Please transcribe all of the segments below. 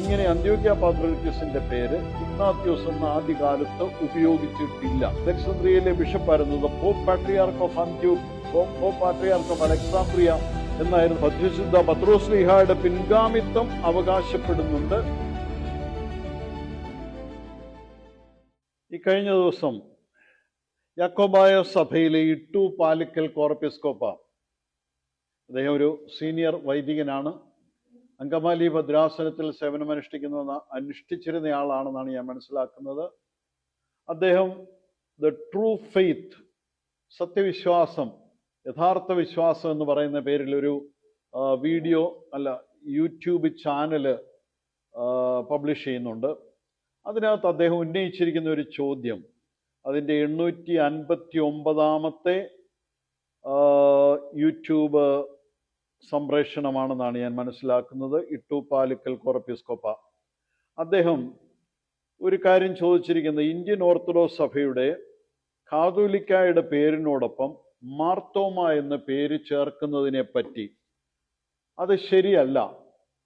ഇങ്ങനെ അന്ത്യോക്യ പാത്രിയർക്കീസിന്റെ പേര് ഇഗ്നാത്യോസ് എന്ന ആദ്യകാലത്ത് ഉപയോഗിച്ചിട്ടില്ല. അലക്സാന്ദ്രിയയിലെ ബിഷപ്പായിരുന്നത് pope patriarch of Antioch, pope patriarch of Alexandria എന്നായിരുന്നു. പരിശുദ്ധ പത്രോസ്ലീഹായുടെ പിൻഗാമിത്വം അവകാശപ്പെടുന്നുണ്ട്. ഈ കഴിഞ്ഞ ദിവസം യാക്കോബായ സഭയിലെ ഇട്ടു പാലിക്കൽ കോർപ്പിസ്കോപ്പ, അദ്ദേഹം ഒരു സീനിയർ വൈദികനാണ്, അങ്കമാലി ഭദ്രാസനത്തിൽ അനുഷ്ഠിച്ചിരുന്നയാളാണെന്നാണ് ഞാൻ മനസ്സിലാക്കുന്നത്. അദ്ദേഹം ദ ട്രൂ ഫെയ്ത്ത്, സത്യവിശ്വാസം, യഥാർത്ഥ വിശ്വാസം എന്ന് പറയുന്ന പേരിൽ ഒരു യൂട്യൂബ് ചാനല് പബ്ലിഷ് ചെയ്യുന്നുണ്ട്. അതിനകത്ത് അദ്ദേഹം ഉന്നയിച്ചിരിക്കുന്ന ഒരു ചോദ്യം, അതിൻ്റെ 859 യൂട്യൂബ് സംപ്രേഷണമാണെന്നാണ് ഞാൻ മനസ്സിലാക്കുന്നത്. ഇട്ടു പാലിക്കൽ കോർപ്പിസ്കോപ്പ അദ്ദേഹം ഒരു കാര്യം ചോദിച്ചിരിക്കുന്നത്, ഇന്ത്യൻ ഓർത്തഡോക്സ് സഭയുടെ കാതോലിക്കായുടെ പേരിനോടൊപ്പം മാർത്തോമ എന്ന പേര് ചേർക്കുന്നതിനെ പറ്റി. അത് ശരിയല്ല.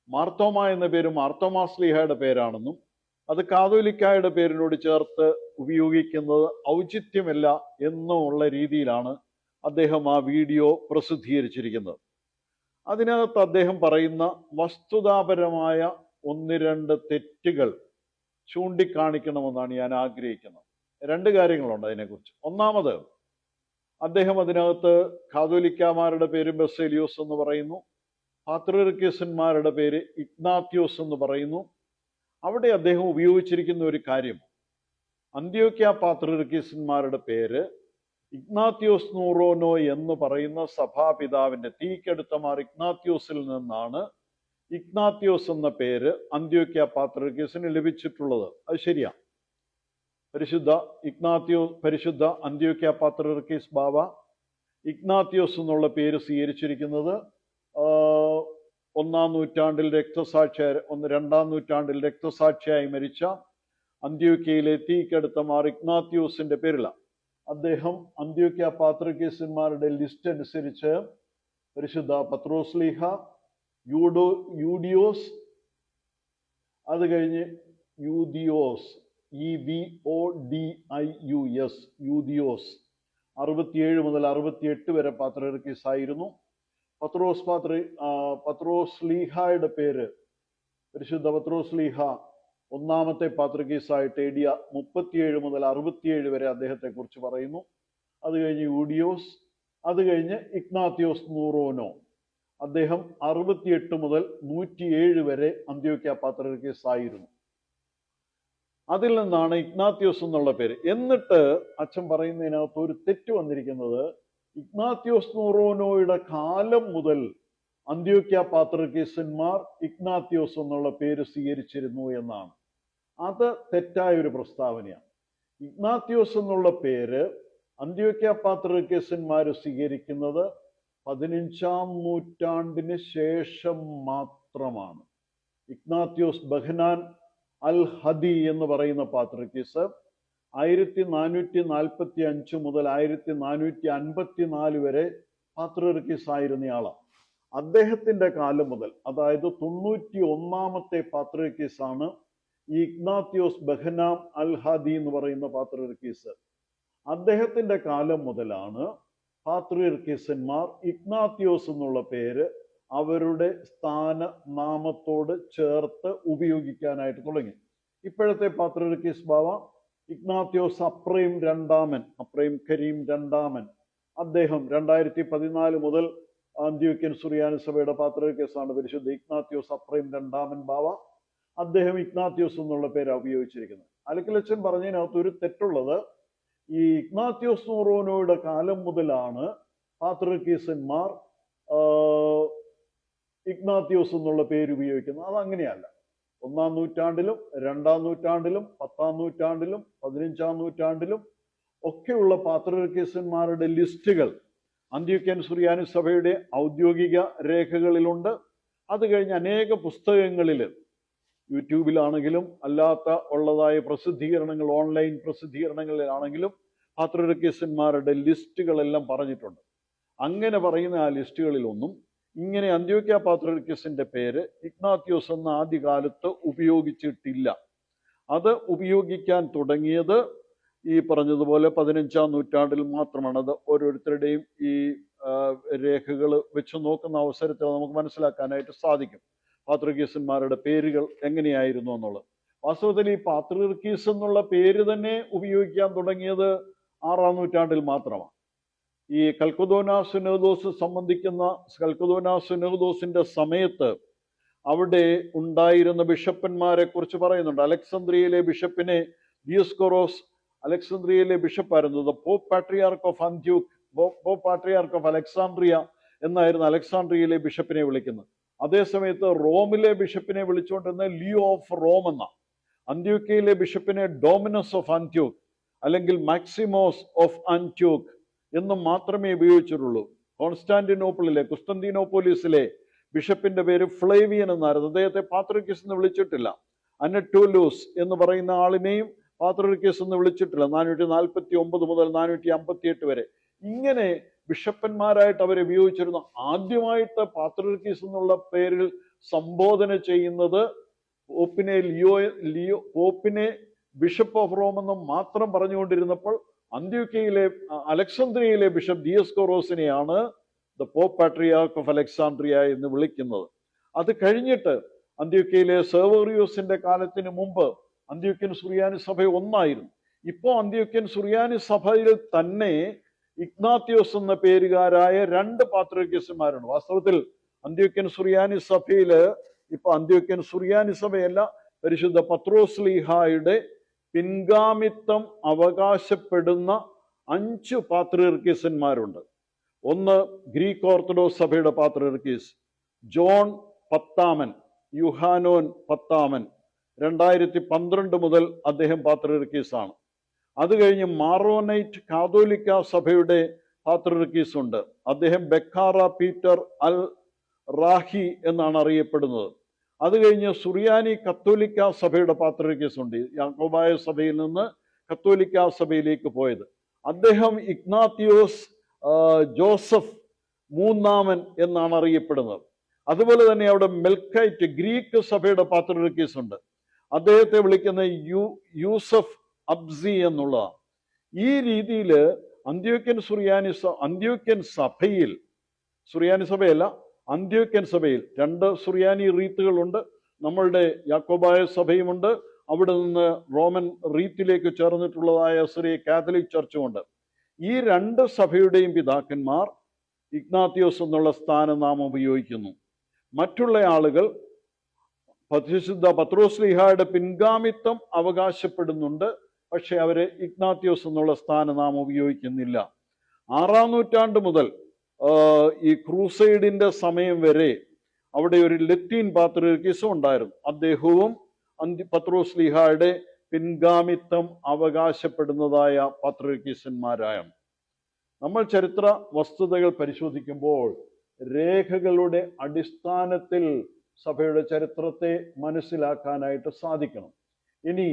മാർത്തോമ എന്ന പേര് മാർത്തോമാ ശ്ലീഹയുടെ പേരാണെന്നും അത് കാതോലിക്കായുടെ പേരിനോട് ചേർത്ത് ഉപയോഗിക്കുന്നത് ഔചിത്യമല്ല എന്നുള്ള രീതിയിലാണ് അദ്ദേഹം ആ വീഡിയോ പ്രസിദ്ധീകരിച്ചിരിക്കുന്നത്. അതിനകത്ത് അദ്ദേഹം പറയുന്ന വസ്തുതാപരമായ 1-2 തെറ്റുകൾ ചൂണ്ടിക്കാണിക്കണമെന്നാണ് ഞാൻ ആഗ്രഹിക്കുന്നത്. 2 കാര്യങ്ങളുണ്ട് അതിനെക്കുറിച്ച്. ഒന്നാമത്, അദ്ദേഹം അതിനകത്ത് കാതോലിക്കാമാരുടെ പേര് ബസേലിയോസ് എന്ന് പറയുന്നു, പാത്രിയർക്കീസന്മാരുടെ പേര് ഇഗ്നാത്യോസ് എന്ന് പറയുന്നു. അവിടെ അദ്ദേഹം ഉപയോഗിച്ചിരിക്കുന്ന ഒരു കാര്യം, അന്ത്യോക്യ പാത്രിയർക്കീസന്മാരുടെ പേര് ഇഗ്നാത്യോസ് നൂറോനോ എന്ന് പറയുന്ന സഭാപിതാവിന്റെ തീക്കടുത്ത മാർ ഇഗ്നാത്യോസിൽ നിന്നാണ് ഇഗ്നാത്യോസ് എന്ന പേര് അന്ത്യോക്യ പാത്രിയർക്കീസിന് ലഭിച്ചിട്ടുള്ളത്. അത് ശരിയാണ്. പരിശുദ്ധ അന്ത്യോക്യ പാത്രിയർക്കീസ് ബാവ ഇഗ്നാത്യോസ് എന്നുള്ള പേര് സ്വീകരിച്ചിരിക്കുന്നത് 2-ാം നൂറ്റാണ്ടിൽ രക്തസാക്ഷിയായി മരിച്ച അന്ത്യോക്യയിലെ തീക്കടുത്ത മാർ ഇഗ്നാത്യോസിന്റെ പേരിലാണ്. അദ്ദേഹം അന്ത്യോക്യ പാത്രിയർക്കീസന്മാരുടെ ലിസ്റ്റ് അനുസരിച്ച് പരിശുദ്ധ പത്രോസ്ലീഹ, യൂഡിയോസ്, അത് കഴിഞ്ഞ് യൂദിയോസ്, EVODIUS, യൂദിയോസ് 67 മുതൽ 68 വരെ പാത്രിയർക്കീസ് ആയിരുന്നു. പത്രോസ്ലീഹയുടെ പേര് പരിശുദ്ധ പത്രോസ്ലീഹ 1-ാമത്തെ പാത്രിയർക്കീസായിട്ട് AD 37 മുതൽ 67 വരെ അദ്ദേഹത്തെ കുറിച്ച് പറയുന്നു. അത് കഴിഞ്ഞ് യൂഡിയോസ്, അത് കഴിഞ്ഞ് ഇഗ്നാത്യോസ് നൂറോനോ, അദ്ദേഹം 68 മുതൽ 107 വരെ അന്ത്യോക്യ പാത്രിയർക്കീസ് ആയിരുന്നു. അതിൽ നിന്നാണ് ഇഗ്നാത്യോസ് എന്നുള്ള പേര്. എന്നിട്ട് അച്ഛൻ പറയുന്നതിനകത്ത് ഒരു തെറ്റ് വന്നിരിക്കുന്നത്, ഇഗ്നാത്യോസ് നൂറോനോയുടെ കാലം മുതൽ അന്ത്യോക്യ പാത്രിയർക്കീസന്മാർ ഇഗ്നാത്യോസ് എന്നുള്ള പേര് സ്വീകരിച്ചിരുന്നു എന്നാണ്. അത് തെറ്റായ ഒരു പ്രസ്താവനയാണ്. ഇഗ്നാത്യോസ് എന്നുള്ള പേര് അന്ത്യോക്യ പാത്രിയർക്കീസന്മാർ സ്വീകരിക്കുന്നത് 15-ാം നൂറ്റാണ്ടിന് ശേഷം മാത്രമാണ്. ഇഗ്നാത്യോസ് ബഹനാൻ അൽ ഹദി എന്ന് പറയുന്ന പാത്രിയർക്കീസ് 1445 മുതൽ 1454 വരെ പാത്രിയർക്കീസ് ആയിരുന്നയാളാണ്. അദ്ദേഹത്തിന്റെ കാലം മുതൽ, അതായത് 91-ാമത്തെ പാത്രിയർക്കീസാണ് ഈ ഇഗ്നാത്യോസ് ബഹനാം അൽ ഹദി എന്ന് പറയുന്ന പാത്രിയർക്കീസ്. അദ്ദേഹത്തിന്റെ കാലം മുതലാണ് പാത്രിയർക്കീസന്മാർ ഇഗ്നാത്യോസ് എന്നുള്ള പേര് അവരുടെ സ്ഥാനനാമത്തോട് ചേർത്ത് ഉപയോഗിക്കാനായിട്ട് തുടങ്ങി. ഇപ്പോഴത്തെ പാത്രിയർക്കീസ് ബാവ ഇഗ്നാത്യോസ് അപ്രൈം കരീം രണ്ടാമൻ, അദ്ദേഹം 2014 മുതൽ അന്ത്യോക്യൻ സുറിയാനി സഭയുടെ പാത്രിയർക്കീസാണ് പരിശുദ്ധ ഇഗ്നാത്യോസ് അപ്രൈം രണ്ടാമൻ ബാവ. അദ്ദേഹം ഇഗ്നാത്യോസ് എന്നുള്ള പേര് ഉപയോഗിച്ചിരിക്കുന്നത്. അലക്കലച്ചൻ പറഞ്ഞതിനകത്ത് ഒരു തെറ്റുള്ളത്, ഈ ഇഗ്നാത്യോസ് നൂറോനോയുടെ കാലം മുതലാണ് പാത്രിയർക്കീസന്മാർ ഇഗ്നാത്യോസ് എന്നുള്ള പേര് ഉപയോഗിക്കുന്നത്. അതങ്ങനെയല്ല. 1-ാം നൂറ്റാണ്ടിലും 2-ാം നൂറ്റാണ്ടിലും 10-ാം നൂറ്റാണ്ടിലും 15-ാം നൂറ്റാണ്ടിലും ഒക്കെയുള്ള പാത്രിയർക്കീസന്മാരുടെ ലിസ്റ്റുകൾ അന്ത്യോക്യൻ സുറിയാനി സഭയുടെ ഔദ്യോഗിക രേഖകളിലുണ്ട്. അത് കഴിഞ്ഞ് അനേക പുസ്തകങ്ങളിൽ, യൂട്യൂബിലാണെങ്കിലും അല്ലാത്ത ഉള്ളതായ പ്രസിദ്ധീകരണങ്ങൾ, ഓൺലൈൻ പ്രസിദ്ധീകരണങ്ങളിലാണെങ്കിലും പാത്രിയർക്കീസന്മാരുടെ ലിസ്റ്റുകളെല്ലാം പറഞ്ഞിട്ടുണ്ട്. അങ്ങനെ പറയുന്ന ആ ലിസ്റ്റുകളിലൊന്നും ഇങ്ങനെ അന്ത്യോക്യ പാത്രിയർക്കീസിന്റെ പേര് ഇഗ്നാത്യോസ് എന്ന ആദ്യകാലത്ത് ഉപയോഗിച്ചിട്ടില്ല. അത് ഉപയോഗിക്കാൻ തുടങ്ങിയത് ഈ പറഞ്ഞതുപോലെ 15-ാം നൂറ്റാണ്ടിൽ മാത്രമാണ്. അത് ഓരോരുത്തരുടെയും ഈ രേഖകൾ വെച്ച് നോക്കുന്ന അവസരത്തിൽ നമുക്ക് മനസ്സിലാക്കാനായിട്ട് സാധിക്കും പാത്രിയർക്കീസന്മാരുടെ പേരുകൾ എങ്ങനെയായിരുന്നു എന്നുള്ളത്. വാസ്തവത്തിൽ ഈ പാത്രിയർക്കീസ് എന്നുള്ള പേര് തന്നെ ഉപയോഗിക്കാൻ തുടങ്ങിയത് 6-ാം നൂറ്റാണ്ടിൽ മാത്രമാണ്. ഈ കൽക്കദോന സുനഹദോസ് സംബന്ധിക്കുന്ന കൽക്കദോന സുനഹദോസിന്റെ സമയത്ത് അവിടെ ഉണ്ടായിരുന്ന ബിഷപ്പന്മാരെ കുറിച്ച് പറയുന്നുണ്ട്. അലക്സാന്ദ്രിയയിലെ ബിഷപ്പിനെ ദിയോസ്കോറോസ്, അലക്സാന്ദ്രിയയിലെ ബിഷപ്പായിരുന്നു. Pope patriarch of Antioch, pope patriarch of Alexandria എന്നായിരുന്നു അലക്സാണ്ട്രിയയിലെ ബിഷപ്പിനെ വിളിക്കുന്നത്. അതേസമയത്ത് റോമിലെ ബിഷപ്പിനെ വിളിച്ചുകൊണ്ടിരുന്ന ലിയോ ഓഫ് റോം എന്ന, അന്ത്യോക്യയിലെ ബിഷപ്പിനെ ഡോമിനസ് ഓഫ് അന്ത്യോക്ക് അല്ലെങ്കിൽ മാക്സിമോസ് ഓഫ് അന്ത്യോക്ക് എന്നും മാത്രമേ ഉപയോഗിച്ചിട്ടുള്ളൂ. കുസ്തന്തീനോപ്പോലിസിലെ ബിഷപ്പിന്റെ പേര് ഫ്ലേവിയൻ എന്നായിരുന്നു. അദ്ദേഹത്തെ പാത്രിയർക്കീസ് എന്ന് വിളിച്ചിട്ടില്ല. അനറ്റോലൂസ് എന്ന് പറയുന്ന ആളിനെയും പാത്രിയർക്കീസ് എന്ന് വിളിച്ചിട്ടില്ല. 449 മുതൽ 458 വരെ ഇങ്ങനെ ബിഷപ്പന്മാരായിട്ട് അവരെ ഉപയോഗിച്ചിരുന്നു. ആദ്യമായിട്ട് പാത്രിയർക്കീസ് എന്നുള്ള പേരിൽ സംബോധന ചെയ്യുന്നത് പോപ്പിനെ ബിഷപ്പ് ഓഫ് റോം എന്ന് മാത്രം പറഞ്ഞുകൊണ്ടിരുന്നപ്പോൾ അന്ത്യോക്യയിലെ അലക്സാന്ദ്രിയയിലെ ബിഷപ്പ് ദിയോസ്കോറോസിനെയാണ് the pope patriarch of Alexandria എന്ന് വിളിക്കുന്നത്. അത് കഴിഞ്ഞിട്ട് അന്ത്യോക്യയിലെ സെർവേറിയോസിന്റെ കാലത്തിന് മുമ്പ് അന്ത്യോക്യൻ സുറിയാനി സഭ ഒന്നായിരുന്നു. ഇപ്പോൾ അന്ത്യോക്യൻ സുറിയാനി സഭയിൽ തന്നെ ഇഗ്നാത്യോസ് എന്ന പേരുകാരായ 2 പാത്രിയർക്കീസന്മാരുണ്ട്. വാസ്തവത്തിൽ അന്ത്യോക്യൻ സുറിയാനി സഭയില് ഇപ്പൊ അന്ത്യോക്യൻ സുറിയാനി സഭയല്ല, പരിശുദ്ധ പത്രോസ്ലീഹായുടെ പിൻഗാമിത്വം അവകാശപ്പെടുന്ന 5 പാത്രിയർക്കീസന്മാരുണ്ട്. ഒന്ന് ഗ്രീക്ക് ഓർത്തഡോക്സ് സഭയുടെ പാത്രിയർക്കീസ് ജോൺ 10-ാമൻ, യുഹാനോൻ 10-ാമൻ, 2012 മുതൽ അദ്ദേഹം പാത്രിയർക്കീസാണ്. അത് കഴിഞ്ഞ് മാറോനൈറ്റ് കാതോലിക്ക സഭയുടെ പാത്രിയർക്കീസ് ഉണ്ട്. അദ്ദേഹം ബെക്കാറ പീറ്റർ അൽ റാഹി എന്നാണ് അറിയപ്പെടുന്നത്. അത് കഴിഞ്ഞ് സുറിയാനി കത്തോലിക്ക സഭയുടെ പാത്രിയർക്കീസ് ഉണ്ട്. യാക്കോബായ സഭയിൽ നിന്ന് കത്തോലിക്ക സഭയിലേക്ക് പോയത് അദ്ദേഹം ഇഗ്നാത്യോസ് ജോസഫ് 3-ാമൻ എന്നാണ് അറിയപ്പെടുന്നത്. അതുപോലെ തന്നെ അവിടെ മെൽക്കൈറ്റ് ഗ്രീക്ക് സഭയുടെ പാത്രിയർക്കീസ് ഉണ്ട്. അദ്ദേഹത്തെ വിളിക്കുന്ന യൂസഫ് അബ്സി എന്നുള്ളതാണ്. ഈ രീതിയിൽ അന്ത്യോക്യൻ സഭയിൽ, സുറിയാനി സഭയല്ല അന്ത്യോക്യൻ സഭയിൽ 2 സുറിയാനി റീത്തുകളുണ്ട്. നമ്മളുടെ യാക്കോബായ സഭയുമുണ്ട്. അവിടെ നിന്ന് റോമൻ റീത്തിലേക്ക് ചേർന്നിട്ടുള്ളതായ സിറിയ കാത്തലിക് ചർച്ചുമുണ്ട്. ഈ 2 സഭയുടെയും പിതാക്കന്മാർ ഇഗ്നാത്യോസ് എന്നുള്ള സ്ഥാനനാമം ഉപയോഗിക്കുന്നു. മറ്റുള്ള ആളുകൾ പരിശുദ്ധ പത്രോസ്ലീഹായുടെ പിൻഗാമിത്വം അവകാശപ്പെടുന്നുണ്ട്, പക്ഷെ അവര് ഇഗ്നാത്യോസ് എന്നുള്ള സ്ഥാനനാമം ഉപയോഗിക്കുന്നില്ല. 6-ാം നൂറ്റാണ്ട് മുതൽ ഈ ക്രൂസൈഡിന്റെ സമയം വരെ അവിടെ ഒരു ലത്തീൻ പാത്രിയർക്കീസും ഉണ്ടായിരുന്നു. അദ്ദേഹവും പത്രോസ്ലീഹായുടെ പിൻഗാമിത്വം അവകാശപ്പെടുന്നതായ പാത്രിയർക്കീസന്മാരായാണ്. നമ്മൾ ചരിത്ര വസ്തുതകൾ പരിശോധിക്കുമ്പോൾ രേഖകളുടെ അടിസ്ഥാനത്തിൽ സഭയുടെ ചരിത്രത്തെ മനസ്സിലാക്കാനായിട്ട് സാധിക്കണം. ഇനി